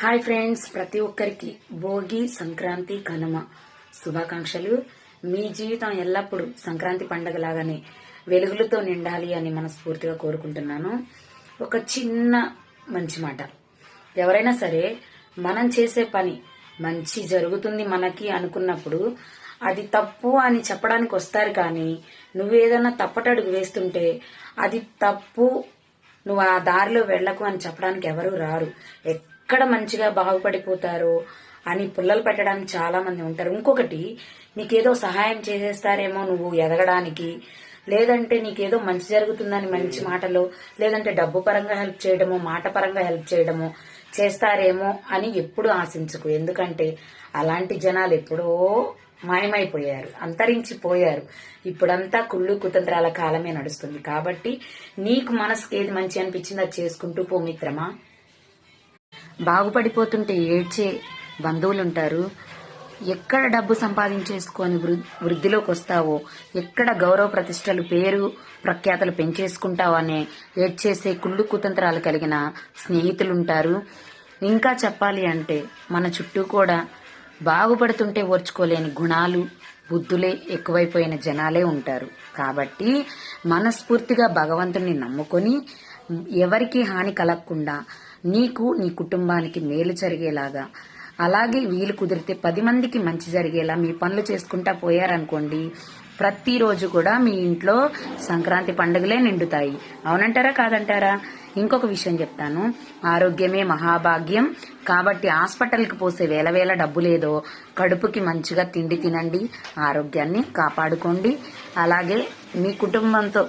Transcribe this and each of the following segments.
Hi friends, ప్రతి ఒక్కరికి భోగి, సంక్రాంతి, కనుమ శుభాకాంక్షలు. మీ జీవితం ఎల్లప్పుడూ సంక్రాంతి పండగలాగానే వెలుగులతో నిండాలి అని మనస్ఫూర్తిగా కోరుకుంటున్నాను. ఒక చిన్న మంచి మాట, ఎవరైనా సరే మనం చేసే పని మంచి జరుగుతుంది మనకి అనుకున్నప్పుడు అది తప్పు అని చెప్పడానికి వస్తారు, కానీ నువ్వేదన్నా తప్పటడుగు వేస్తుంటే అది తప్పు, నువ్వు ఆ దారిలో వెళ్లకు అని చెప్పడానికి ఎవరూ రారు. ఎక్కడ మంచిగా బాగుపడిపోతారో అని పుల్లలు పెట్టడానికి చాలా మంది ఉంటారు. ఇంకొకటి, నీకేదో సహాయం చేసేస్తారేమో నువ్వు ఎదగడానికి, లేదంటే నీకేదో మంచి జరుగుతుందని మంచి మాటలు, లేదంటే డబ్బు పరంగా హెల్ప్ చేయడము, మాట పరంగా హెల్ప్ చేయడము చేస్తారేమో అని ఎప్పుడు ఆశించకు. ఎందుకంటే అలాంటి జనాలు ఎప్పుడో మాయమైపోయారు, అంతరించిపోయారు. ఇప్పుడంతా కుళ్ళు కుతంత్రాల కాలమే నడుస్తుంది. కాబట్టి నీకు మనసుకి ఏది మంచి అనిపించిందో అది చేసుకుంటూ పో మిత్రమా. బాగుపడిపోతుంటే ఏడ్చే బంధువులుంటారు. ఎక్కడ డబ్బు సంపాదించేసుకొని వృద్ధిలోకి వస్తావో, ఎక్కడ గౌరవ ప్రతిష్టలు, పేరు ప్రఖ్యాతలు పెంచేసుకుంటావో అనే ఏడ్చేసే కుళ్ళు కుతంత్రాలు కలిగిన స్నేహితులుంటారు. ఇంకా చెప్పాలి అంటే మన చుట్టూ కూడా బాగుపడుతుంటే ఓర్చుకోలేని గుణాలు, బుద్ధులే ఎక్కువైపోయిన జనాలే ఉంటారు. కాబట్టి మనస్ఫూర్తిగా భగవంతుని నమ్ముకొని ఎవరికి హాని కలగకుండా నీకు, నీ కుటుంబానికి మేలు జరిగేలాగా, అలాగే వీలు కుదిరితే 10 మందికి మంచి జరిగేలా మీ పనులు చేసుకుంటా పోయారనుకోండి, ప్రతిరోజు కూడా మీ ఇంట్లో సంక్రాంతి పండుగలే నిండుతాయి. అవునంటారా కాదంటారా? ఇంకొక విషయం చెప్తాను, ఆరోగ్యమే మహాభాగ్యం. కాబట్టి హాస్పిటల్కి పోసే వేల డబ్బు లేదో, కడుపుకి మంచిగా తిండి తినండి, ఆరోగ్యాన్ని కాపాడుకోండి. అలాగే మీ కుటుంబంతో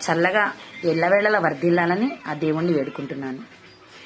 చల్లగా ఎల్లవేళలా వర్ధిల్లాలని ఆ దేవుణ్ణి వేడుకుంటున్నాను.